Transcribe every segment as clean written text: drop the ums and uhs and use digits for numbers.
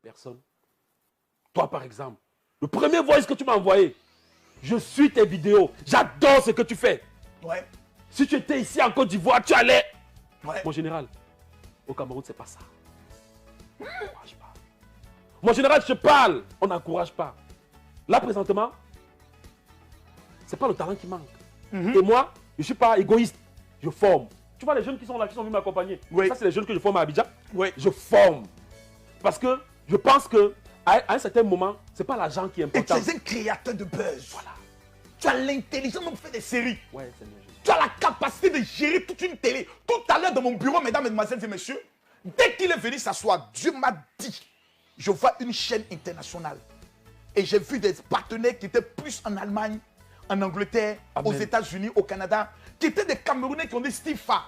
personnes. Toi, par exemple, le premier voice que tu m'as envoyé, je suis tes vidéos. J'adore ce que tu fais. Ouais. Si tu étais ici en Côte d'Ivoire, tu allais. Ouais. Mon général, au Cameroun, c'est pas ça. On n'encourage pas. Mon général, je parle. On n'encourage pas. Là, présentement, c'est pas le talent qui manque. Et moi, je ne suis pas égoïste. Je forme. Tu vois les jeunes qui sont là, qui sont venus m'accompagner. Oui. Ça, c'est les jeunes que je forme à Abidjan. Oui. Je forme. Parce que je pense que à un certain moment, ce n'est pas l'argent qui est Et tu important. es un créateur de buzz. Voilà. Tu as l'intelligence de faire des séries. Ouais, Seigneur Jésus. Tu as la capacité de gérer toute une télé. Tout à l'heure dans mon bureau, mesdames, mesdemoiselles et messieurs, dès qu'il est venu s'asseoir, Dieu m'a dit, je vois une chaîne internationale. Et j'ai vu des partenaires qui étaient plus en Allemagne, en Angleterre, Amen. aux États-Unis, au Canada, qui étaient des Camerounais qui ont dit, Stifa,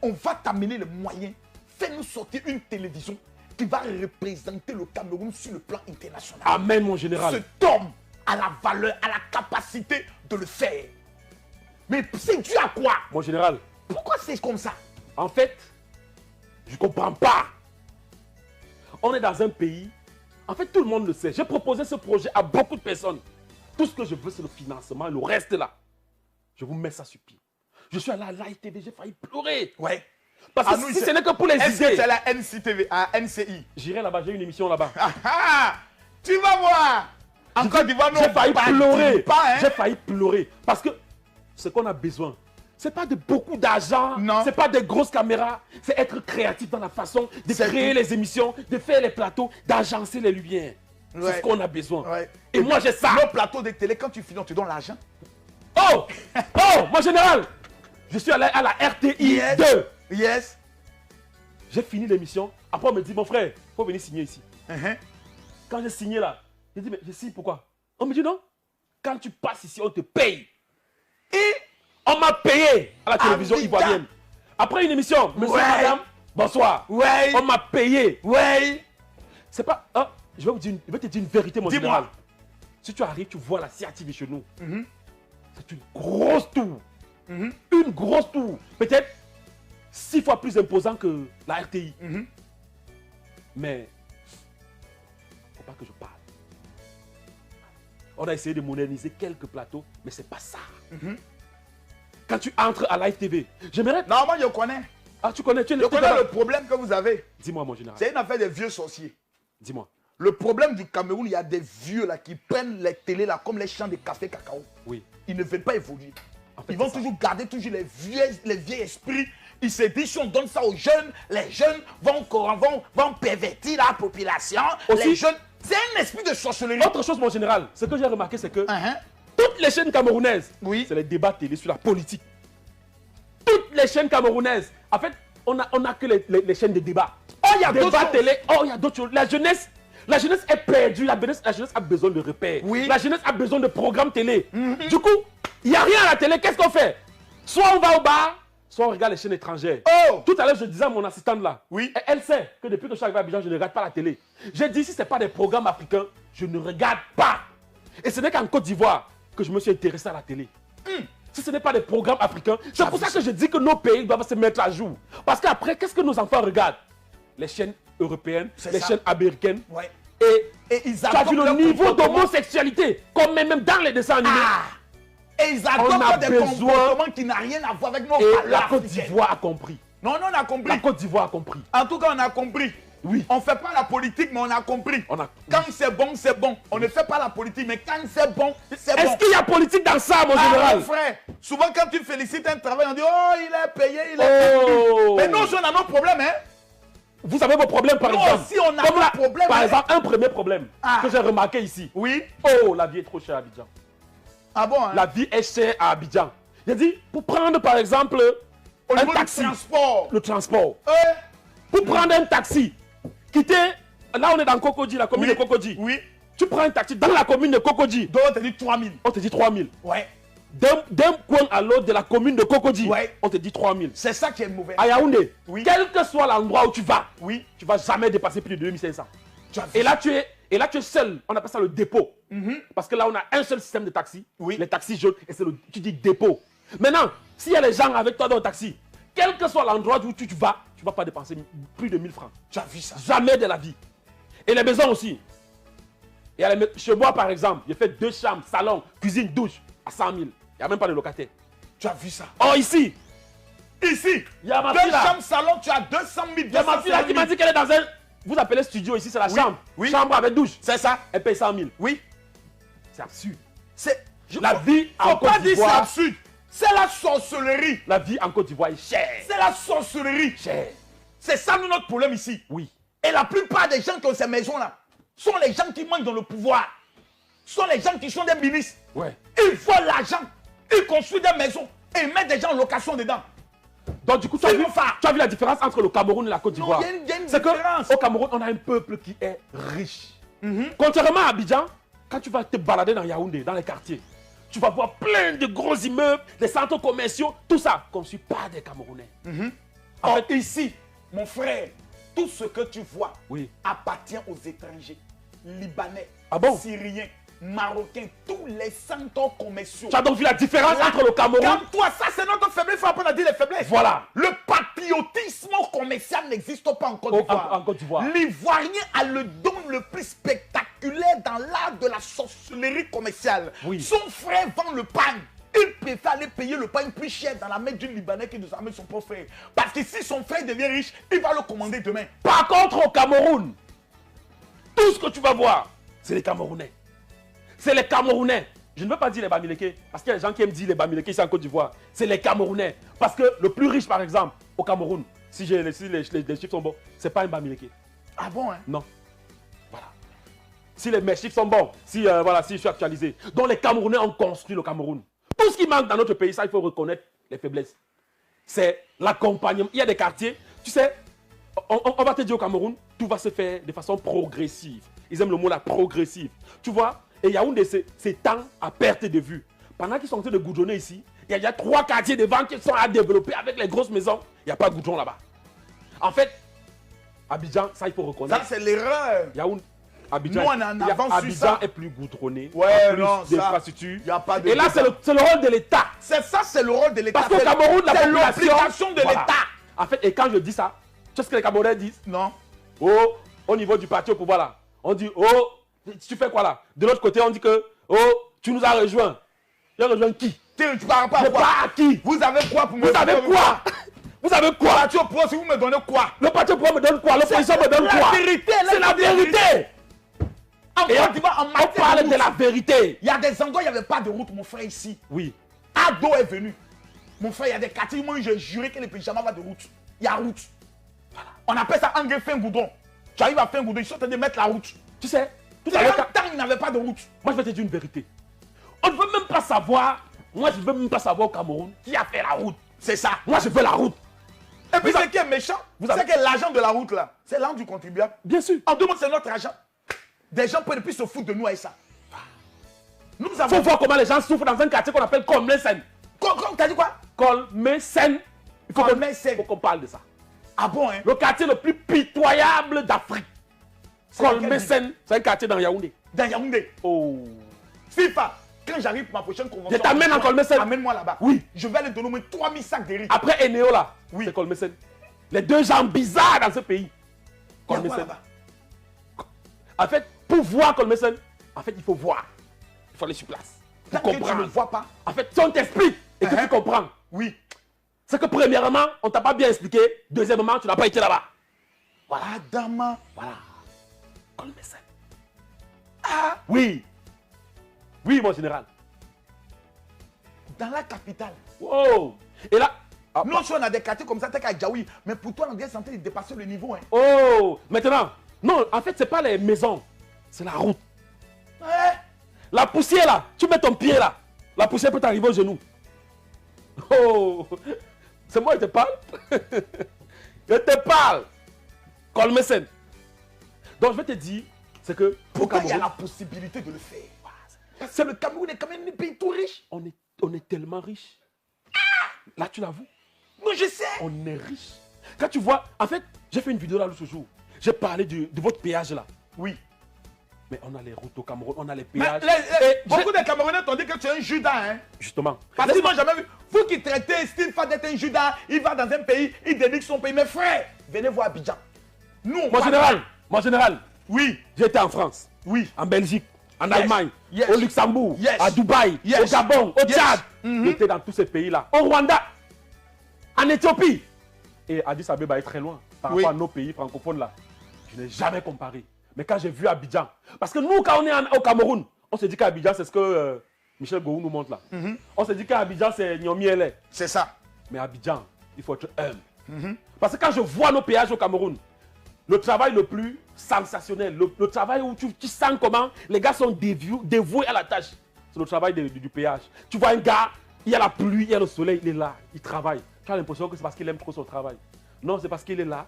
on va t'amener les moyens, fais-nous sortir une télévision qui va représenter le Cameroun sur le plan international. Amen, mon général. Cet homme a la valeur, a la capacité de le faire. Mais c'est dû à quoi? Mon général, Pourquoi c'est comme ça? en fait, je ne comprends pas. On est dans un pays, en fait, tout le monde le sait. J'ai proposé ce projet à beaucoup de personnes. Tout ce que je veux, c'est le financement. Le reste, là, je vous mets ça sur pied. Je suis allé à l'ITV, j'ai failli pleurer. Ouais. Parce que Ah, nous, si c'est- ce n'est que pour les Est-ce que c'est idées, à la NCTV, à NCI? j'irai là-bas, j'ai une émission là-bas. Ah ah! Tu vas voir! En Côte d'Ivoire, nous, J'ai on failli badine pleurer. pas, hein? J'ai failli pleurer. Parce que ce qu'on a besoin, ce n'est pas de beaucoup d'argent, Non. ce n'est pas de grosses caméras, c'est être créatif dans la façon de C'est créer tout. les émissions, de faire les plateaux, d'agencer les lumières. C'est Ouais. ce qu'on a besoin. Ouais. Et moi, j'ai ça. Nos plateaux de télé, quand tu finis, on te donne l'argent. Oh! Oh, mon général! Je suis allé à la RTI Yes. 2. Yes. J'ai fini l'émission. Après, on me dit, mon frère, il faut venir signer ici. Uh-huh. Quand j'ai signé là, j'ai dit, mais je signe pourquoi? On me dit, non. Quand tu passes ici, on te paye. Et on m'a payé à la télévision putain. ivoirienne. Après une émission, monsieur, Ouais. madame, bonsoir. Ouais. On m'a payé. Ouais. C'est pas. Ah, je vais te dire une vérité, mon Dis-moi. général. Si tu arrives, tu vois la CRTV chez nous. C'est une grosse tour. Une grosse tour. Peut-être 6 fois plus imposant que la RTI. Mais il ne faut pas que je parle. On a essayé de moderniser quelques plateaux, mais c'est pas ça. Quand tu entres à Live TV, j'aimerais. Non, moi, je connais. Ah, tu connais, tu es Je connais le problème que vous avez. Dis-moi, mon général. C'est une affaire des vieux sorciers. Dis-moi. Le problème du Cameroun, il y a des vieux là qui prennent les télés là comme les champs de café cacao. Oui. Ils ne veulent pas évoluer. En fait, Ils vont c'est ça. toujours garder toujours les vieux esprits. Ils se disent si on donne ça aux jeunes, les jeunes vont pervertir la population. Aussi- Les jeunes, c'est un esprit de sorcellerie. Autre chose, mon général, ce que j'ai remarqué, c'est que Hein? toutes les chaînes camerounaises, Oui. c'est les débats télé sur la politique. Toutes les chaînes camerounaises. En fait, on a que les chaînes de débat. Oh, il y a d'autres Débat choses. télé. Oh, il y a d'autres choses. La jeunesse est perdue. La jeunesse a besoin de repères. Oui. La jeunesse a besoin de programmes télé. Du coup, il n'y a rien à la télé. Qu'est-ce qu'on fait? Soit on va au bar, soit on regarde les chaînes étrangères. Oh! Tout à l'heure, je disais à mon assistante là. Oui. Elle sait que depuis que je suis arrivé à Abidjan, je ne regarde pas la télé. J'ai dit, si ce n'est pas des programmes africains, je ne regarde pas. Et ce n'est qu'en Côte d'Ivoire que je me suis intéressé à la télé. Si ce n'est pas des programmes africains, c'est pour ça que je dis que nos pays doivent se mettre à jour. Parce qu'après, qu'est-ce que nos enfants regardent? Les chaînes européennes, C'est les ça. chaînes américaines. Ouais. Et Et ils tu as vu adoptent le leur niveau comportement. d'homosexualité, comme même dans les dessins animés. Ah! Et ils On a adoptent des besoin- comportements qui n'ont rien à voir avec nos Et valeurs la Côte africaines. d'Ivoire a compris. Non, on a La compris. Côte d'Ivoire a compris. En tout cas, on a compris. Oui. On ne fait pas la politique, mais on a compris. On a- Quand c'est bon, c'est bon. On ne fait pas la politique, mais quand c'est bon, c'est bon. Est-ce qu'il y a politique dans ça, mon Ah, général? mon frère, souvent quand tu félicites un travail, on dit oh, il est payé, il est Oh. payé. Mais nous, on a nos problèmes, hein. Vous avez vos problèmes, par Nous exemple. aussi, on a Comme nos là, problèmes, Par hein. exemple, un premier problème Ah. que j'ai remarqué ici. Oui. Oh, la vie est trop chère à Abidjan. Ah bon, hein? La vie est chère à Abidjan. J'ai dit, pour prendre par exemple Au un niveau taxi, du transport. le transport, Eh, pour prendre un taxi, quitter, là on est dans Kokodji, la commune Oui. de Kokodji. Oui. Tu prends un taxi dans la commune de Kokodji, Donc on te dit 3000. on te dit 3000. Ouais. D'un coin à l'autre de la commune de Kokodji, Ouais. on te dit 3000. C'est ça qui est mauvais. À Yaoundé, Oui. quel que soit l'endroit où tu vas, Oui. tu vas jamais dépasser plus de 2500. Tu as vu Et là, tu es seul. On appelle ça le dépôt. Parce que là, on a un seul système de taxi. Oui. Les taxis jaunes. Et c'est tu dis dépôt. Maintenant, s'il y a les gens avec toi dans le taxi, quel que soit l'endroit où tu vas pas dépenser plus de 1000 francs. Tu as vu ça. Jamais de la vie. Et les maisons aussi. Chez moi, par exemple, j'ai fait 2 chambres, salon, cuisine, douche, à 100 000. Il n'y a même pas de locataire. Tu as vu ça? Oh, ici, Ici, il y a ma 2 fille là. chambres, salon, tu as 200 000. Il y a ma fille là qui m'a dit qu'elle est dans un... Vous appelez studio ici, c'est la chambre. Oui. Chambre avec douche. C'est ça? Elle paye 100 000. Oui. C'est absurde. C'est... La vie en Faut pas Côte dire c'est d'Ivoire... absurde. C'est la sorcellerie. La vie en Côte d'Ivoire est chère. C'est la sorcellerie. Chère. C'est ça notre problème ici. Oui. Et la plupart des gens qui ont ces maisons-là sont les gens qui manquent dans le pouvoir. Sont les gens qui sont des ministres. Ouais. Ils volent l'argent. Ils construisent des maisons et ils mettent des gens en location dedans. Donc du coup, tu as vu la différence entre le Cameroun et la Côte d'Ivoire? Non, il y a une C'est différence. qu'au Cameroun, on a un peuple qui est riche. Contrairement à Abidjan, quand tu vas te balader dans Yaoundé, dans les quartiers, tu vas voir plein de gros immeubles, des centres commerciaux, tout ça, construit par des Camerounais. En fait, ici, mon frère, tout ce que tu vois Oui. appartient aux étrangers, libanais, Ah bon? syriens, marocains, tous les centres commerciaux. Tu as donc vu la différence entre le Cameroun... Calme-toi, ça c'est notre faiblesse, il faut apprendre à dire les faiblesses. Voilà. Le patriotisme commercial n'existe pas en Côte d'Ivoire. En Côte d'Ivoire. L'Ivoirien a le don le plus spectaculaire dans l'art de la sorcellerie commerciale. Oui. Son frère vend le pain. Il préfère aller payer le pain plus cher dans la main du Libanais que de sa main de son propre frère. Parce que si son frère devient riche, il va le commander demain. Par contre, au Cameroun, tout ce que tu vas voir, c'est les Camerounais. C'est les Camerounais. Je ne veux pas dire les Bamileke, parce qu'il y a des gens qui aiment dire les Bamileke ici en Côte d'Ivoire. C'est les Camerounais. Parce que le plus riche, par exemple, au Cameroun, si les chiffres sont bons, ce n'est pas un Bamileke. Ah bon, hein? Non. Voilà. Si mes chiffres sont bons, si je suis actualisé. Donc les Camerounais ont construit le Cameroun. Tout ce qui manque dans notre pays, ça, il faut reconnaître les faiblesses. C'est l'accompagnement. Il y a des quartiers, tu sais, on va te dire au Cameroun, tout va se faire de façon progressive. Ils aiment le mot là, progressive. Tu vois, et Yaoundé, c'est temps à perte de vue. Pendant qu'ils sont en train de goudronner ici, il y a 3 quartiers devant qui sont à développer avec les grosses maisons. Il n'y a pas de goudron là-bas. En fait, Abidjan, ça il faut reconnaître. Ça c'est l'erreur. Yaoundé, Abidjan, Nous, on en avance sur Abidjan ça. est plus goudronné, Ouais, plus non, ça, d'infrastructures. y a pas de Et là, c'est le rôle de l'État. C'est ça, c'est le rôle de l'État. Parce qu'au Cameroun, la c'est population... l'obligation de Voilà. l'État. En fait, et quand je dis ça, tu sais ce que les Camerounais disent? Non. Oh, au niveau du parti au pouvoir là, on dit, oh, tu fais quoi là? De l'autre côté, on dit que, oh, tu nous as rejoint. Tu as rejoint qui? Tu parles pas Je à quoi? pars à qui? Vous avez quoi pour me Vous avez quoi? Vous avez quoi? Parti au pouvoir, si vous me donnez quoi? Le parti au pouvoir me donne quoi? L'opposition me donne quoi? La vérité, c'est la vérité. En Et Côte d'Ivoire, en on matière parle de de la route, vérité. il y a des endroits où il n'y avait pas de route, mon frère, ici. Oui. Ado est venu. Mon frère, il y a des quartiers, moi, j'ai juré que les pays jamais va de route. Il y a route. On appelle ça engrais fin goudron. Tu arrives à fin goudron, ils sont en train de mettre la route. Tu sais, tout Il y à a l'heure, longtemps, il n'avait pas de route. moi je vais te dire une vérité. On ne veut même pas savoir, moi je ne veux même pas savoir au Cameroun qui a fait la route. C'est ça. Moi je veux la route. Et puis, Vous ce qui est méchant, vous avez- c'est que l'argent de la route, là, c'est l'argent du contribuable. Bien sûr. En deux mots, c'est notre argent. Des gens peuvent plus se foutre de nous avec ça. Nous Il faut avons... voir comment les gens souffrent dans un quartier qu'on appelle Colmesen. T'as dit quoi? Colmesen. Il faut Colmesen. qu'on parle de ça. Ah bon, hein? Le quartier le plus pitoyable d'Afrique. C'est laquelle Colmesen, c'est un quartier dans Yaoundé. Dans Yaoundé. Oh. FIFA, quand j'arrive pour ma prochaine convention... Je t'amène en Colmesen. Amène-moi là-bas. Oui. Je vais aller donner au moins 3000 sacs de riz. Après Eneo là, Oui. c'est Colmesen. Les deux gens bizarres dans ce pays. Il y a quoi Colmesen. là-bas? En fait, pour voir Colmesen, en fait, il faut voir. Il faut aller sur place. Pour Tant que tu ne comprendre. vois pas. En fait, si on t'explique et que tu comprends, Oui. c'est que premièrement, on t'a pas bien expliqué. Deuxièmement, tu n'as pas été là-bas. Voilà, Adama. Voilà. Colmesen. Ah, Oui. Oui, mon général. dans la capitale. Wow. Et là. Ah, Nous, si on a des quartiers comme ça, t'es qu'à Djaoui. Mais pour toi, on est censé dépasser le niveau. Hein. oh. Maintenant. Non, en fait, c'est pas les maisons. C'est la route. Ouais. La poussière là. Tu mets ton pied là. La poussière peut t'arriver au genou. Oh. C'est moi qui te parle. Je te parle. Colmesen. Donc, je vais te dire, c'est que pour Pourquoi il y a Cameroun, la possibilité de le faire? Parce que le Cameroun est quand même un pays tout riche. on est tellement riche. Là, tu l'avoues. Non, je sais. On est riche. Quand tu vois, en fait, j'ai fait une vidéo là l'autre jour. J'ai parlé de votre péage là. Oui. Mais on a les routes au Cameroun, on a les Mais péages. beaucoup de Camerounais t'ont dit que tu es un Judas. Hein? Justement. Parce qu'ils n'ont jamais vu. Vous qui traitez Steve Fad d'être un Judas, il va dans un pays, il dénigre son pays. Mais frère, venez voir Abidjan. Nous, on Mon parle- général, Oui. J'ai été en France. Oui. En Belgique. En Allemagne. Yes. Au Luxembourg. Yes. À Dubaï. Yes. Au Gabon. Au Yes. Tchad. Mhm. J'étais dans tous ces pays-là. Au Rwanda. En Éthiopie. Et Addis Abeba est très loin par Oui. rapport à nos pays francophones là. Je n'ai jamais comparé. Mais quand j'ai vu Abidjan, parce que nous, quand on est au Cameroun, on se dit qu'Abidjan, c'est ce que Michel Gou nous montre là. On se dit qu'Abidjan, c'est Nyomi Ele. C'est ça. Mais Abidjan, il faut être humble. Parce que quand je vois nos péages au Cameroun, le travail le plus sensationnel, le travail où tu sens comment les gars sont dévoués à la tâche, c'est le travail du péage. Tu vois un gars, il y a la pluie, il y a le soleil, il est là, il travaille. Tu as l'impression que c'est parce qu'il aime trop son travail. Non, c'est parce qu'il est là,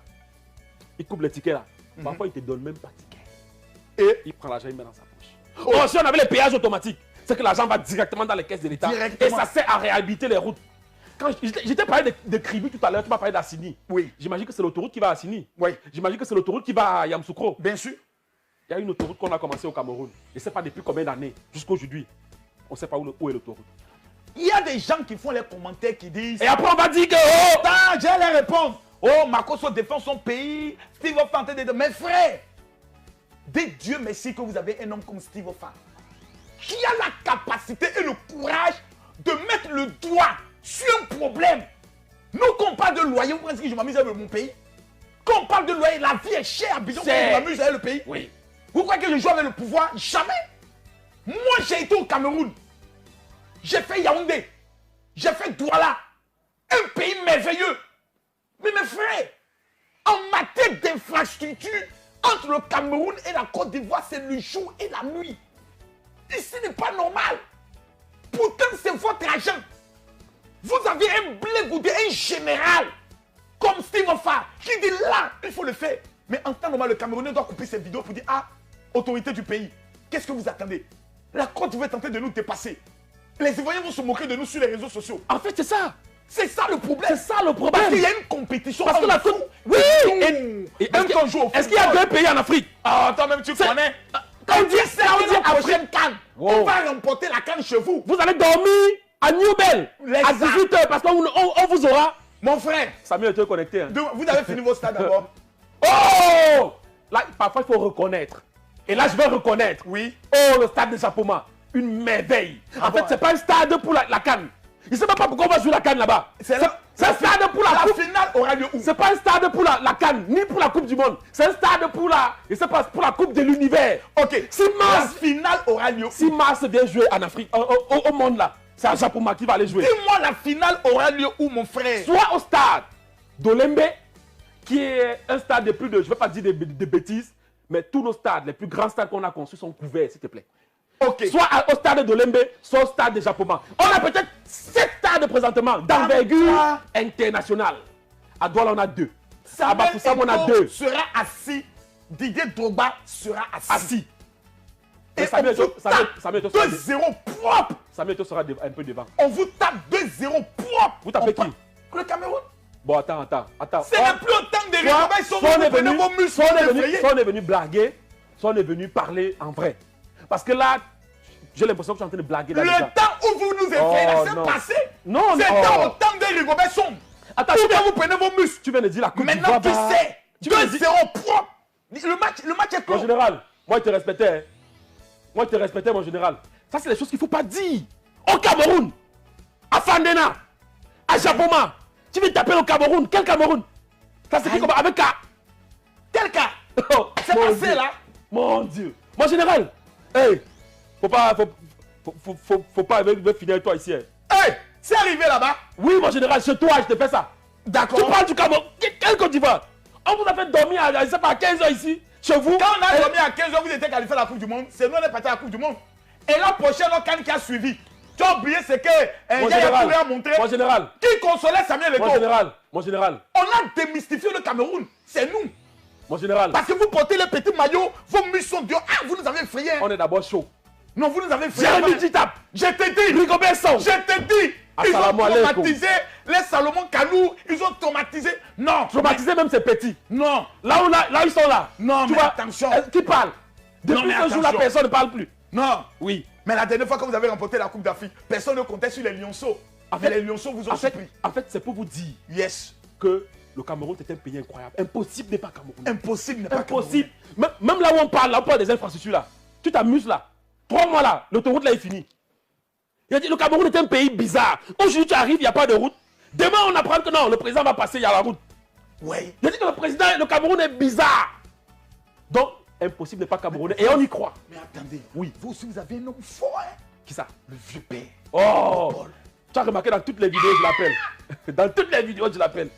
il coupe les tickets là. Parfois, il ne te donne même pas de ticket. Et il prend l'argent, il met dans sa poche. Oh, si on avait les péages automatiques, c'est que l'argent va directement dans les caisses de l'État. Et ça sert à réhabiliter les routes. Quand j'étais parlé de Kribi tout à l'heure, tu m'as parlé d'Assini. Oui. J'imagine que c'est l'autoroute qui va à Assini. Oui. J'imagine que c'est l'autoroute qui va à Yamoussoukro. Bien sûr. Il y a une autoroute qu'on a commencé au Cameroun. Je ne sais pas depuis combien d'années, jusqu'aujourd'hui. On ne sait pas où est l'autoroute. Il y a des gens qui font les commentaires qui disent... Et après, on va dire que... Oh, attends, j'ai les réponses. Oh, Makosso défend son pays. Steve Ofa en train de... Mes frères, dès Dieu merci que vous avez un homme comme Steve Ofa, qui a la capacité et le courage de mettre le doigt sur un problème. Nous, quand on parle de loyer, vous pensez que je m'amuse avec mon pays? Quand on parle de loyer, la vie est chère à Abidjan, je m'amuse avec le pays. Oui. Vous croyez que je joue avec le pouvoir? Jamais. Moi, j'ai été au Cameroun. J'ai fait Yaoundé. J'ai fait Douala. Un pays merveilleux. Mais mes frères, en matière d'infrastructure, entre le Cameroun et la Côte d'Ivoire, c'est le jour et la nuit. Ici n'est pas normal. Pourtant, c'est votre argent. Vous avez un blé goudé, un général, comme Steve Ofa, qui dit là, il faut le faire. Mais en temps normal, le Camerounais doit couper ses vidéos pour dire, ah, autorité du pays, qu'est-ce que vous attendez? La Côte d'Ivoire est tentée de nous dépasser. Les Ivoiriens vont se moquer de nous sur les réseaux sociaux. En fait, c'est ça. C'est ça le problème. C'est ça le problème. Parce qu'il y a une compétition. Parce que la Côte... Oui. Est-ce qu'il y a deux pays en Afrique? Ah, toi-même, tu connais. Quand on dit ça, on dit la Afrique. prochaine canne. On va remporter la canne chez vous. Vous allez dormir à New Bell à 18h parce qu'on vous aura. Mon frère. Samuel était connecté. Hein. Vous avez fini vos stades d'abord. Oh! Là, parfois, il faut reconnaître. Et là, je vais reconnaître. Oui. Oh, le stade de Japoma. Une merveille. En fait, c'est pas un stade pour la canne. Il ne sait même pas pourquoi on va jouer la canne là-bas. C'est un stade pour la coupe. La finale aura lieu où? C'est pas un stade pour la canne, ni pour la Coupe du Monde. C'est un stade pour pour la Coupe de l'univers. Ok. Si Mars, la finale aura lieu où? Si Mars vient jouer en Afrique, au monde là, c'est à Japoma qui va aller jouer. Dis-moi, la finale aura lieu où, mon frère? Soit au stade d'Olembe, qui est un stade de plus de, je ne vais pas dire de bêtises, mais tous nos stades, les plus grands stades qu'on a construits sont couverts, s'il te plaît. Ok. Soit au stade d'Olembe, soit au stade de Japoma. On a peut-être 7 stades présentement d'envergure internationale. À Douala, on a 2. À Bafoussam, on a 2. Sera assis. Didier Drogba sera assis. Et Samuel 2-0 propre. Samuel sera un peu devant. On vous tape 2-0 propre. Vous tapez qui? Le Cameroun. Bon, attends. C'est même plus autant de Rigoba, ils sont venus vos muscles. Soit on est venu blaguer, soit on est venu parler en vrai. Parce que là, j'ai l'impression que je suis en train de blaguer. Le temps où vous nous effrayez, c'est passé. Non, c'est au temps de Rigoba sombre. Attends, vous prenez vos muscles. Tu viens de dire la Coupe maintenant, d'Ivoire. tu sais. 2-0 propre. Le match est clos. Mon général, moi, je te respectais. Hein. Moi, je te respectais, mon général. Ça, c'est les choses qu'il ne faut pas dire. Au Cameroun, à Fandena, à Japoma. Tu veux taper au Cameroun? Quel Cameroun? Ça, c'est comment? Avec K. Quel cas? C'est passé là. Mon Dieu. Mon général, hey, faut pas finir avec toi ici. Hein. Hey, c'est arrivé là-bas. Oui, mon général, chez toi, je te fais ça. D'accord. Tu parles du Cameroun. Quelle Côte d'Ivoire? On vous a fait dormir à 15h ici, chez vous. Quand on a dormi à 15h, vous étiez qualifié à la Coupe du Monde. C'est nous, on est parti à la Coupe du Monde. Et la prochaine canne qui a suivi, tu as oublié ce que Yaya Touré a montré. Mon général. Qui consolait Samuel Eto'o. Mon général. On a démystifié le Cameroun. C'est nous. Mon général. Parce que vous portez les petits maillots, vos muscles sont durs. Ah, vous nous avez effrayés. On est d'abord chaud. Non, vous nous avez effrayés. Jérémy Djitap. Je t'ai dit. Rigobert Song. Je t'ai dit. Ils ont traumatisé les Salomon Kalou. Ils ont traumatisé. Non. Traumatisé même ces petits. Non. Là ils sont là. Non, tu mais vois, attention. Qui parle? Depuis ce jour, la personne ne parle plus. Non. Oui. Mais la dernière fois que vous avez remporté la Coupe d'Afrique, personne ne comptait sur les lionceaux. En fait, les lionceaux vous ont surpris. En fait, c'est pour vous dire yes. que le Cameroun c'est un pays incroyable. Impossible n'est pas Cameroun. Impossible n'est pas Impossible. Même là où on parle des infrastructures là. Tu t'amuses là. 3 mois là, l'autoroute là est finie. Il a dit le Cameroun est un pays bizarre. Aujourd'hui tu arrives, il n'y a pas de route. Demain on apprend que non, le président va passer, il y a la route. Oui. Il a dit que le Cameroun est bizarre. Donc, impossible n'est pas Camerounais. Et on y croit. Mais attendez, Oui. vous aussi vous avez un homme fort, hein? Qui ça? Le vieux père. Oh! Paul. Tu as remarqué dans toutes les vidéos, je l'appelle. Dans toutes les vidéos, je l'appelle.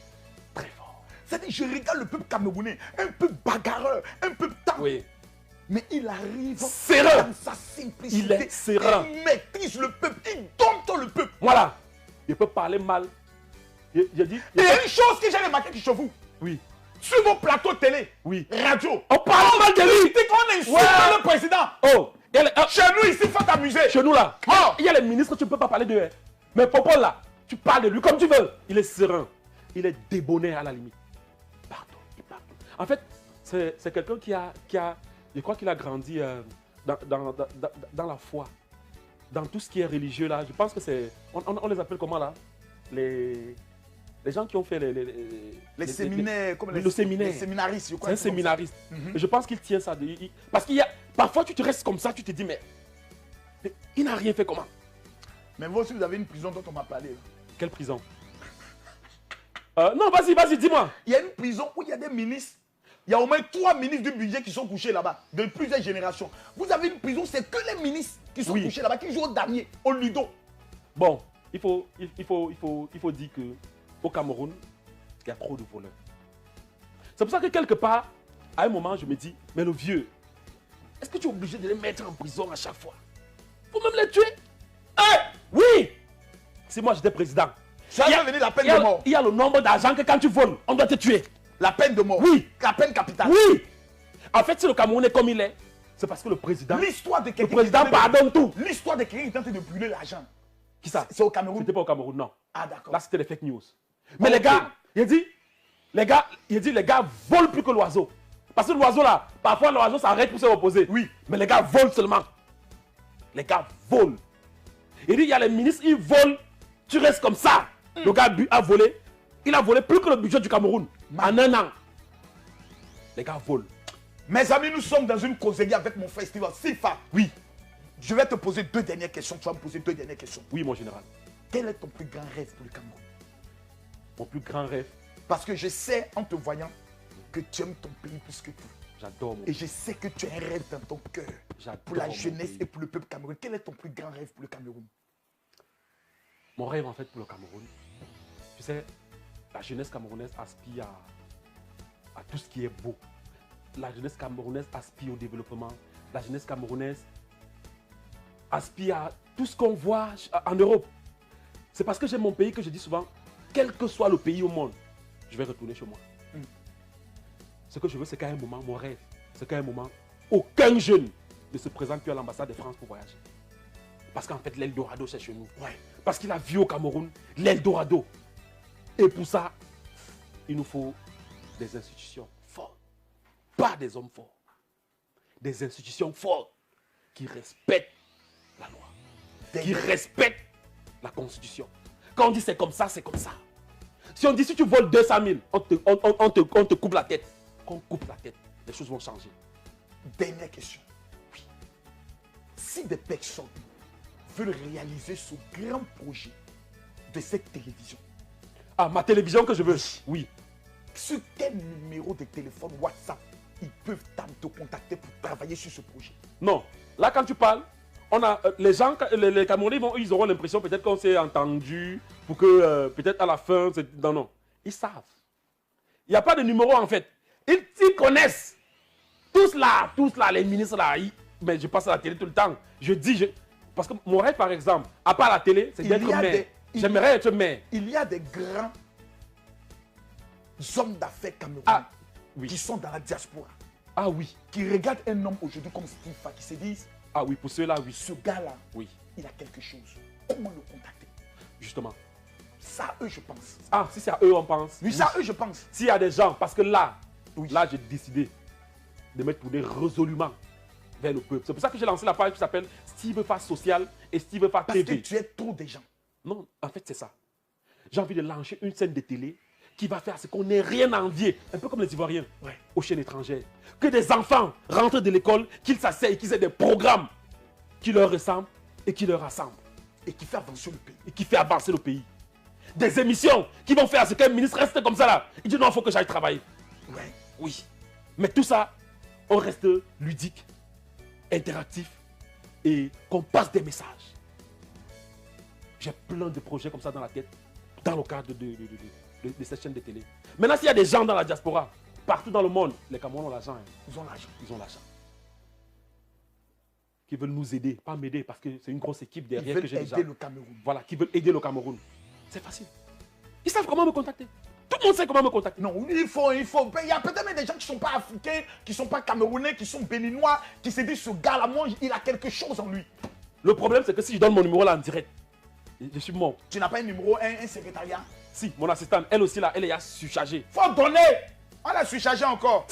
Très fort. C'est-à-dire, je regarde le peuple camerounais, un peu bagarreur, un peu tard. Oui. Mais il arrive Serein. dans sa simplicité. Il est serein. Il maîtrise le peuple, il dompte le peuple. Voilà. Il peut parler mal. J'ai dit. Et il y a une chose que j'ai remarqué chez vous. Oui. Sur vos plateaux télé, Oui. radio, On parle mal de lui. dès qu'on insulte Ouais. le président, Oh. chez nous ici, il faut t'amuser. Chez nous là. Oh. Il y a les ministres, tu ne peux pas parler d'eux. Hein. Mais Popol là, tu parles de lui comme tu veux. Il est serein. Il est débonnaire à la limite. Pardon. Il parle. En fait, c'est quelqu'un qui a. Je crois qu'il a grandi dans la foi. Dans tout ce qui est religieux là. Je pense que c'est. On les appelle comment là? Les gens qui ont fait Les séminaires, comme le séminaire. les séminaristes, je crois. C'est un séminariste. Et je pense qu'il tient ça. Parce qu'il y a. Parfois, tu te restes comme ça, tu te dis, mais il n'a rien fait comment? Mais vous aussi, vous avez une prison dont on m'a parlé. Là. Quelle prison? Non, vas-y, dis-moi. Il y a une prison où il y a des ministres. Il y a au moins 3 ministres du budget qui sont couchés là-bas, de plusieurs générations. Vous avez une prison, c'est que les ministres qui sont couchés là-bas, qui jouent au damier, au ludo. Bon, il faut dire que au Cameroun, il y a trop de voleurs. C'est pour ça que quelque part, à un moment, je me dis, mais le vieux, est-ce que tu es obligé de les mettre en prison à chaque fois? Faut même les tuer? Oui! Si moi j'étais président, Ça va venir la peine de mort. il y a le nombre d'argent que quand tu voles, on doit te tuer. La peine de mort. Oui. La peine capitale. Oui! En fait, si le Cameroun est comme il est, c'est parce que le président, L'histoire de le quelqu'un. président pardonne tout. L'histoire de quelqu'un qui tente de brûler l'argent. Qui ça? C'est au Cameroun. C'était pas au Cameroun, non. Ah, d'accord. Là, c'était des fake news. Mais Ok. les gars, il dit, les gars volent plus que l'oiseau. Parce que l'oiseau là, parfois l'oiseau s'arrête pour se reposer. Oui. Mais les gars volent seulement. Les gars volent. Il dit, il y a les ministres, ils volent, tu restes comme ça. Le gars a volé. Il a volé plus que le budget du Cameroun. En un an. Les gars volent. Mes amis, nous sommes dans une causerie avec mon festival SIFA. Oui. Je vais te poser 2 dernières questions. Tu vas me poser 2 dernières questions. Oui, mon général. Quel est ton plus grand rêve pour le Cameroun? Mon plus grand rêve, Parce que je sais, en te voyant, que tu aimes ton pays plus que tout. j'adore mon Et je sais que tu as un rêve dans ton cœur J'adore pour la mon jeunesse pays. et pour le peuple camerounais. Quel est ton plus grand rêve pour le Cameroun? Mon rêve en fait pour le Cameroun, tu sais, la jeunesse camerounaise aspire à tout ce qui est beau. La jeunesse camerounaise aspire au développement. La jeunesse camerounaise aspire à tout ce qu'on voit en Europe. C'est parce que j'aime mon pays que je dis souvent, quel que soit le pays au monde, je vais retourner chez moi. Ce que je veux, c'est qu'à un moment, mon rêve, c'est qu'à un moment, aucun jeune ne se présente plus à l'ambassade de France pour voyager. Parce qu'en fait, l'Eldorado, c'est chez nous. Ouais. Parce qu'il a vu au Cameroun l'Eldorado. Et pour ça, il nous faut des institutions fortes. Pas des hommes forts. Des institutions fortes qui respectent la loi. Qui respectent la Constitution. Quand on dit c'est comme ça, c'est comme ça. Si on dit si tu voles 200 000, on te coupe la tête. Quand on coupe la tête, les choses vont changer. Dernière question. Oui. Si des personnes veulent réaliser ce grand projet de cette télévision, Ah, ma télévision que je veux? Oui. sur quel numéro de téléphone WhatsApp ils peuvent te contacter pour travailler sur ce projet? Non. Là, quand tu parles, on a, les gens, les Camerounais, ils auront l'impression peut-être qu'on s'est entendu pour que peut-être à la fin, non, non. Ils savent. Il n'y a pas de numéro en fait. Ils connaissent. Tous là, les ministres là, mais je passe à la télé tout le temps. Parce que mon rêve, par exemple, à part la télé, c'est d'être maire. J'aimerais être maire. Il y a des grands hommes d'affaires camerounais Ah, oui. qui sont dans la diaspora, Ah oui. qui regardent un homme aujourd'hui comme Steve Fa, qui se disent, Ah oui, pour ceux-là, oui. ce gars-là, Oui, il a quelque chose. Comment le contacter? justement. Ça, eux, je pense. Ah, si c'est à eux, on pense. Oui, ça, eux, je pense. S'il y a des gens, parce que là, Oui. là, j'ai décidé de me tourner résolument vers le peuple. C'est pour ça que j'ai lancé la page qui s'appelle Steve Fa Social et Steve Fa Parce que TV. tu es trop des gens. Non, en fait, c'est ça. J'ai envie de lancer une scène de télé qui va faire ce qu'on n'ait rien à envier, un peu comme les Ivoiriens, Ouais. aux chaînes étrangères. Que des enfants rentrent de l'école, qu'ils s'asseyent, qu'ils aient des programmes qui leur ressemblent et qui leur rassemblent. Et qui fait avancer le pays. Et qui fait avancer le pays. Des émissions qui vont faire ce qu'un ministre reste comme ça là. Il dit non, il faut que j'aille travailler. Ouais. Oui. Mais tout ça, on reste ludique, interactif et qu'on passe des messages. J'ai plein de projets comme ça dans la tête, dans le cadre de cette chaîne de télé. Maintenant, s'il y a des gens dans la diaspora, partout dans le monde, les Camerounais ont l'argent. Hein. Ils ont l'argent. Ils ont l'argent. Qui veulent nous aider, pas m'aider parce que c'est une grosse équipe Ils derrière veulent que j'ai déjà. aider le Cameroun. Voilà, qui veulent aider le Cameroun. C'est facile. Ils savent comment me contacter. Tout le monde sait comment me contacter. Non, il faut. Il y a peut-être même des gens qui ne sont pas africains, qui ne sont pas camerounais, qui sont béninois, qui se disent ce gars-là, moi, il a quelque chose en lui. Le problème, c'est que si je donne mon numéro là en direct, je suis mort. Tu n'as pas un numéro, un secrétariat. Si, mon assistante, elle aussi là, elle est surchargée. Faut donner. On l'a surchargé encore.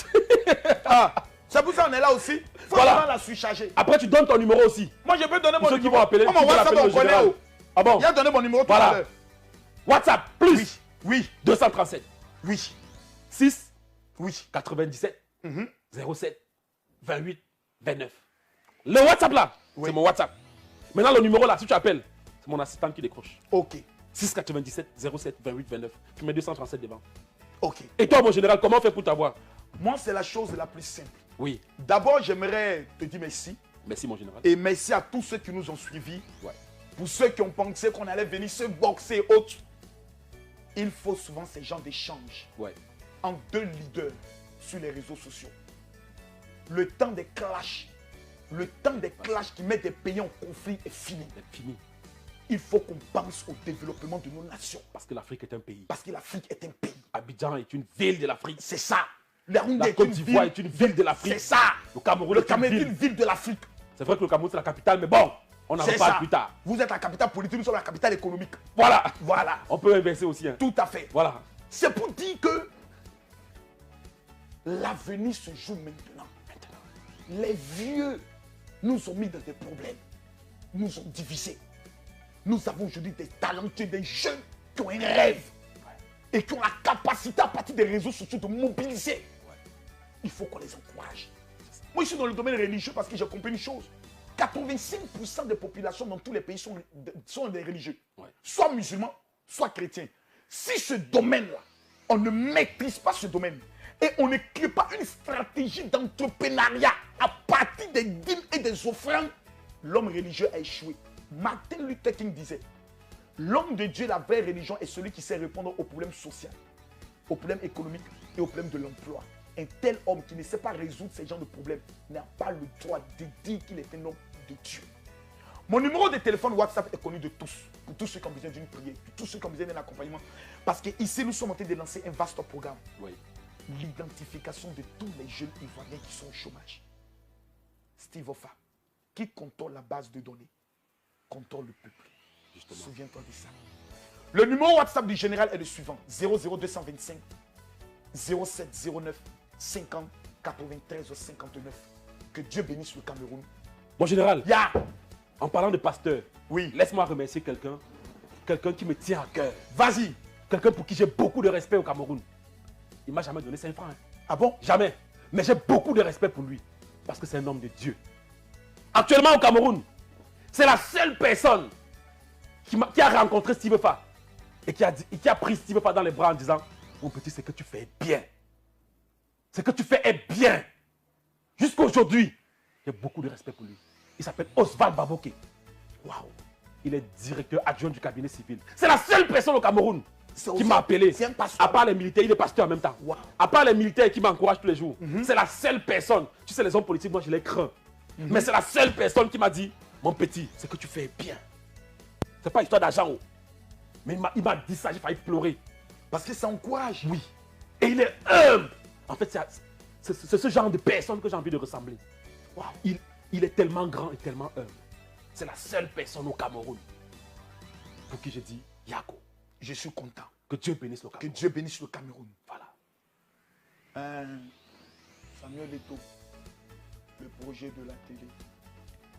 Ah, c'est pour ça qu'on est là aussi. Faut Voilà. vraiment la surcharger. Après, tu donnes ton numéro aussi. Moi, je peux donner Pour mon ceux qui numéro. vont appeler, Moi, tu mon peux WhatsApp, l'appeler on le connaît. général. Oh. Ah bon? Il a donné mon numéro tout à Voilà. l'heure. WhatsApp, plus Oui, oui, 237 oui, 6 oui. 97 Mhm. 07 28 29. Le WhatsApp là, Oui. c'est mon WhatsApp. Maintenant, le numéro là, si tu appelles, c'est mon assistant qui décroche. Ok, 6 97 07 28 29. Tu mets 237 devant. ok. Et toi, mon général, comment on fait pour t'avoir? Moi, c'est la chose la plus simple. Oui, D'abord, j'aimerais te dire merci. merci, mon général. Et merci à tous ceux qui nous ont suivis. Ouais. Pour ceux qui ont pensé qu'on allait venir se boxer et autres. Il faut souvent ces gens d'échange Ouais. entre deux leaders sur les réseaux sociaux. Le temps des clashs, qui mettent des pays en conflit est fini. C'est fini. Il faut qu'on pense au développement de nos nations. Parce que l'Afrique est un pays. Parce que l'Afrique est un pays. Abidjan est une ville de l'Afrique. C'est ça. La Côte d'Ivoire est une ville de l'Afrique. C'est ça. Le Cameroun Le est une Cameroun est ville. une ville de l'Afrique. C'est vrai que le Cameroun, c'est la capitale, mais bon, on en C'est reparle ça. plus tard. Vous êtes la capitale politique, nous sommes la capitale économique. Voilà. Voilà. On peut inverser aussi. Hein. Tout à fait. Voilà. C'est pour dire que l'avenir se joue maintenant. Les vieux nous ont mis dans des problèmes, nous ont divisés. Nous avons aujourd'hui des talentueux, des jeunes qui ont un rêve et qui ont la capacité à partir des réseaux sociaux de mobiliser. Il faut qu'on les encourage. Moi, je suis dans le domaine religieux parce que j'ai compris une chose. 85% des populations dans tous les pays sont des religieux. Ouais. Soit musulmans, soit chrétiens. Si ce domaine-là, on ne maîtrise pas ce domaine et on ne crée pas une stratégie d'entrepreneuriat à partir des dîmes et des offrandes, l'homme religieux a échoué. Martin Luther King disait, l'homme de Dieu, la vraie religion, est celui qui sait répondre aux problèmes sociaux, aux problèmes économiques et aux problèmes de l'emploi. Un tel homme qui ne sait pas résoudre ces genres de problèmes n'a pas le droit de dire qu'il est un homme de Dieu. Mon numéro de téléphone WhatsApp est connu de tous. Pour tous ceux qui ont besoin d'une prière, pour tous ceux qui ont besoin d'un accompagnement. Parce qu'ici, nous sommes en train de lancer un vaste programme. Oui. L'identification de tous les jeunes Ivoiriens qui sont au chômage. Steve Offa, qui contrôle la base de données, contrôle le peuple. Justement. Souviens-toi de ça. Le numéro WhatsApp du général est le suivant. 00225 0709 50 93 59. Que Dieu bénisse le Cameroun. Mon général, Ya! en parlant de pasteur, Oui. laisse-moi remercier quelqu'un qui me tient à cœur. Vas-y. Quelqu'un pour qui j'ai beaucoup de respect au Cameroun. Il m'a jamais donné 5 francs. Hein. Ah bon? Jamais. Mais j'ai beaucoup de respect pour lui. Parce que c'est un homme de Dieu. Actuellement au Cameroun, c'est la seule personne qui a rencontré Steve Fa et qui a pris Steve Fa dans les bras en disant, mon petit, ce que tu fais est bien. Ce que tu fais est bien. Jusqu'à aujourd'hui, j'ai beaucoup de respect pour lui. Il s'appelle Oswald Baboke. Waouh. Il est directeur adjoint du cabinet civil. C'est la seule personne au Cameroun qui m'a appelé. C'est un pasteur. À part les militaires, il est pasteur en même temps. Wow. À part les militaires qui m'encouragent tous les jours. C'est la seule personne. Tu sais, les hommes politiques, moi, je les crains. Mais c'est la seule personne qui m'a dit, mon petit, ce que tu fais est bien. C'est pas histoire d'argent. Oh. Mais il m'a dit ça, j'ai failli pleurer. Parce que ça encourage. Oui. Et il est humble. En fait, c'est ce genre de personne que j'ai envie de ressembler. Wow. Il est tellement grand et tellement humble. C'est la seule personne au Cameroun pour qui je dis, Yako, Je suis content. que Dieu bénisse le Que Cameroun. Dieu bénisse le Cameroun. Voilà. Samuel Eto'o, le projet de la télé.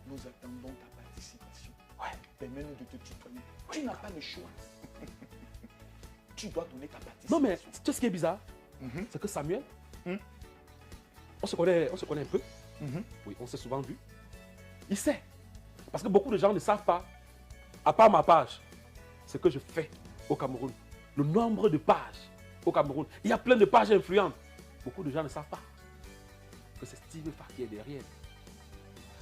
Nous attendons ta participation. Ouais. Permets-nous de te tutoyer. Tu n'as pas le choix. tu dois donner ta participation. Non, mais tu sais ce qui est bizarre? C'est que Samuel, on se connaît un peu. Oui, on s'est souvent vu. Il sait. Parce que beaucoup de gens ne savent pas, à part ma page, ce que je fais au Cameroun. Le nombre de pages au Cameroun. Il y a plein de pages influentes. Beaucoup de gens ne savent pas que c'est Steve Fa qui est derrière.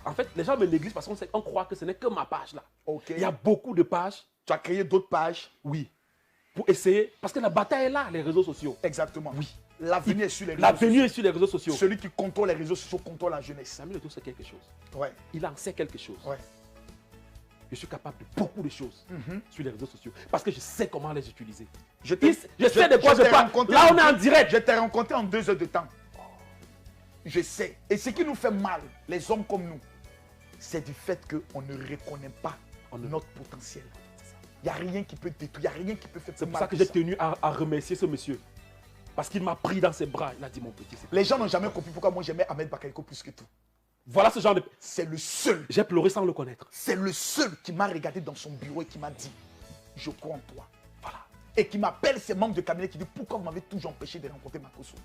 En fait, les gens me négligent parce qu'on croit que ce n'est que ma page là. Ok. Il y a beaucoup de pages. Tu as créé d'autres pages. Oui. Pour essayer. Parce que la bataille est là, les réseaux sociaux. Exactement. Oui. L'avenir est sur les réseaux L'avenir sociaux. est sur les réseaux sociaux. Celui qui contrôle les réseaux sociaux contrôle la jeunesse. Samuel Eto'o sait quelque chose. Ouais. Il en sait quelque chose. Ouais. Je suis capable de beaucoup de choses sur les réseaux sociaux. Parce que je sais comment les utiliser. Je sais de quoi je parle. Là, on est en direct. Je t'ai rencontré en 2 heures de temps. Je sais. Et ce qui nous fait mal, les hommes comme nous, c'est du fait qu'on ne reconnaît pas notre potentiel. Il n'y a rien qui peut détruire, il n'y a rien qui peut faire C'est plus pour mal ça que que j'ai tenu à remercier ce monsieur. Parce qu'il m'a pris dans ses bras. Il a dit, mon petit, c'est... Les gens n'ont jamais compris pourquoi moi j'aimais Ahmed Bakayoko plus que tout. Voilà ce genre de... C'est le seul. J'ai pleuré sans le connaître. C'est le seul qui m'a regardé dans son bureau et qui m'a dit, je crois en toi. Voilà. Et qui m'appelle ses membres de cabinet qui dit, pourquoi vous m'avez toujours empêché de rencontrer Makosso.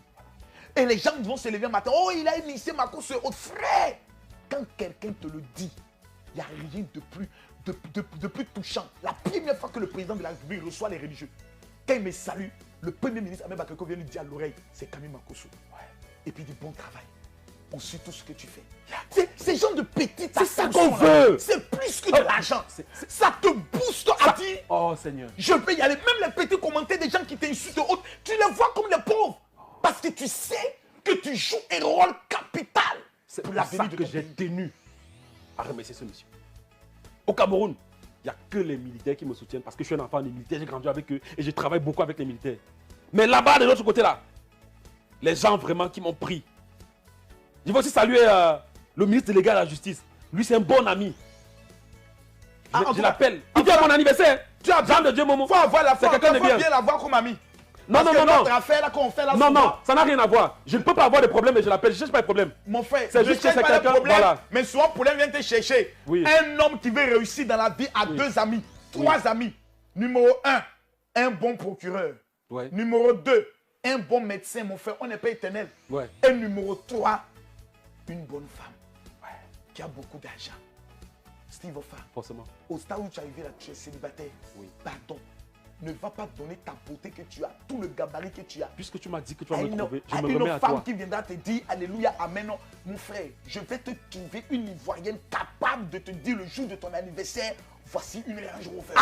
Et les gens vont se lever un matin, oh il a initié Makosso, oh frère. Quand quelqu'un te le dit, il n'y a rien de plus touchant. La première fois que le président de la République reçoit les religieux, quand il me salue, le premier ministre Ahmed Bakayoko vient lui dire à l'oreille, c'est Camille Makosso. Ouais. Et puis il dit, bon travail. On suit tout ce que tu fais. Ces gens de petites c'est ça qu'on veut. C'est plus que de l'argent. Ça te booste à dire. Oh Seigneur. Je peux y aller. Même les petits commentaires des gens qui t'insultent haute, tu les vois comme des pauvres. Parce que tu sais que tu joues un rôle capital. C'est pour ça que j'ai tenu à remercier ce monsieur. Au Cameroun, il n'y a que les militaires qui me soutiennent parce que je suis un enfant des militaires, j'ai grandi avec eux et je travaille beaucoup avec les militaires. Mais là-bas, de l'autre côté là, les gens vraiment qui m'ont pris. Je veux aussi saluer le ministre délégué à la justice. Lui, c'est un bon ami. Je l'appelle. Il vient à mon anniversaire. Tu as Jean de Dieu Momo. Faut avoir la foi. quelqu'un de bien. Bien l'avoir comme ami. Non, non, non, non. Affaire, là, qu'on fait, là, non, souvent, non, ça n'a rien à voir. Je ne peux pas avoir de problème, mais je l'appelle. Je ne cherche pas de problème. Mon frère, c'est juste que c'est quelqu'un. Voilà. Mais souvent, problème vient te chercher. Oui. Un homme qui veut réussir dans la vie a 2 amis, 3 amis. Numéro 1, un bon procureur. Ouais. Numéro 2, un bon médecin, mon frère. On n'est pas éternel. Ouais. Et numéro 3, une bonne femme qui a beaucoup d'argent. Steve Ofa. Forcément. Au stade où tu es arrivé là, tu es célibataire. Oui. Pardon. Ne va pas donner ta beauté que tu as, tout le gabarit que tu as. Puisque tu m'as dit que tu vas me trouver, je à me remets à toi. Une femme qui viendra te dire Alléluia, Amen. Non. Mon frère, je vais te trouver une Ivoirienne capable de te dire le jour de ton anniversaire, voici une Range Rover.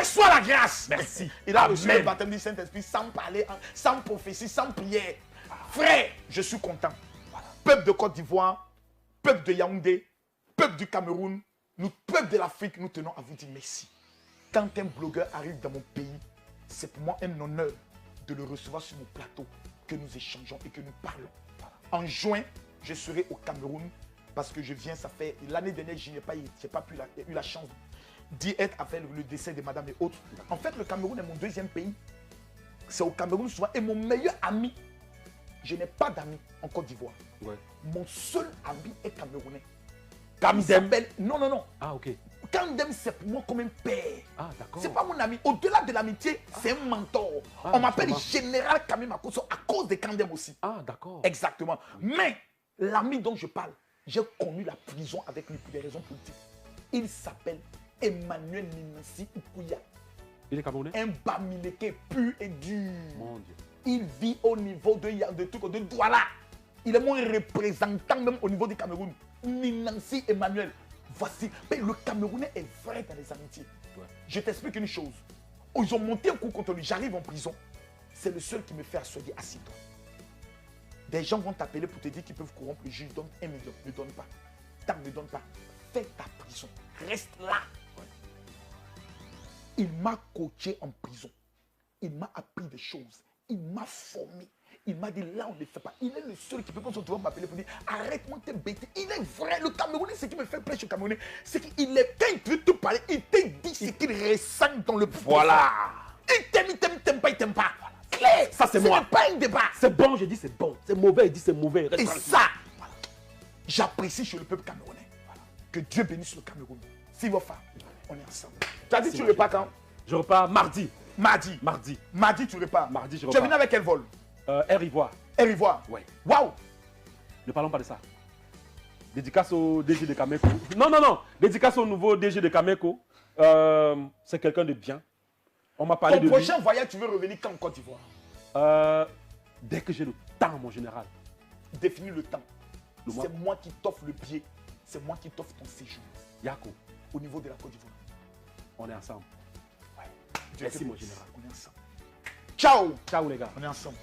Reçois la grâce. Merci. Il a reçu le baptême du Saint-Esprit sans parler, sans prophétie, sans prière. Frère, je suis content. Peuple de Côte d'Ivoire, peuple de Yaoundé, peuple du Cameroun, nous, peuple de l'Afrique, nous tenons à vous dire merci. Quand un blogueur arrive dans mon pays, c'est pour moi un honneur de le recevoir sur mon plateau, que nous échangeons et que nous parlons. En juin, je serai au Cameroun parce que je viens, ça fait l'année dernière, je n'ai pas eu la chance d'y être avec le décès de madame et autres. En fait, le Cameroun est mon 2e pays. C'est au Cameroun souvent. Et mon meilleur ami, je n'ai pas d'amis en Côte d'Ivoire. Ouais. Mon seul ami est camerounais. Kamdem. Non, non, non. Ah, ok. Kamdem, c'est pour moi comme un père. Ah, d'accord. C'est pas mon ami. Au-delà de l'amitié, c'est un mentor. On m'appelle Général Camille Makosso à cause de Kamdem aussi. Ah, d'accord. Exactement. Oui. Mais l'ami dont je parle, j'ai connu la prison avec lui pour des raisons politiques. Il s'appelle Emmanuel Ninansi Oukouya. Il est camerounais? Un Bamileke pur et dur. Mon Dieu. Il vit au niveau de Douala. Il est mon représentant même au niveau du Cameroun. Ninansi Emmanuel. Voici. Mais le Camerounais est vrai dans les amitiés. Ouais. Je t'explique une chose. Ils ont monté un coup contre lui. J'arrive en prison. C'est le seul qui me fait asseoir. Assis-toi. Des gens vont t'appeler pour te dire qu'ils peuvent corrompre le juge. Donne 1 million. Ne donne pas. Tant ne donne pas. Fais ta prison. Reste là. Ouais. Il m'a coaché en prison. Il m'a appris des choses. Il m'a formé. Il m'a dit là on ne fait pas. Il est le seul qui peut pas se trouver m'appeler pour dire arrête-moi tes bêtises. Il est vrai. Le Camerounais, ce qui me fait plaisir au Camerounais, c'est qu'il est quand il veut te parler, il te dit ce qu'il ressent dans le voilà. Il t'aime pas, il t'aime pas. Claire. Ça c'est moi. Ce n'est pas un débat. C'est bon, je dis c'est bon. C'est mauvais, il dit c'est mauvais. Et ça, voilà. J'apprécie chez le peuple camerounais. Voilà. Que Dieu bénisse le Cameroun. Si vos femmes, on est ensemble. Tu as dit tu repars quand? Je repars mardi. Mardi. Mardi. Mardi, tu repars. Mardi, je Tu repars. es venu avec quel vol? Air Ivoire. Air Ivoire. Ouais. Waouh. Ne parlons pas de ça. Dédicace au DG de Cameco. Non, non, non. Dédicace au nouveau DG de Cameco. C'est quelqu'un de bien. On m'a parlé de Ton prochain voyage, tu veux revenir quand en Côte d'Ivoire? Dès que j'ai le temps, mon général. Définis le temps. Le mois. C'est moi qui t'offre le billet. C'est moi qui t'offre ton séjour. Yako, Au niveau de la Côte d'Ivoire. on est ensemble. Ouais. Merci, mon général. On est ensemble. Ciao. Ciao, les gars. On est ensemble.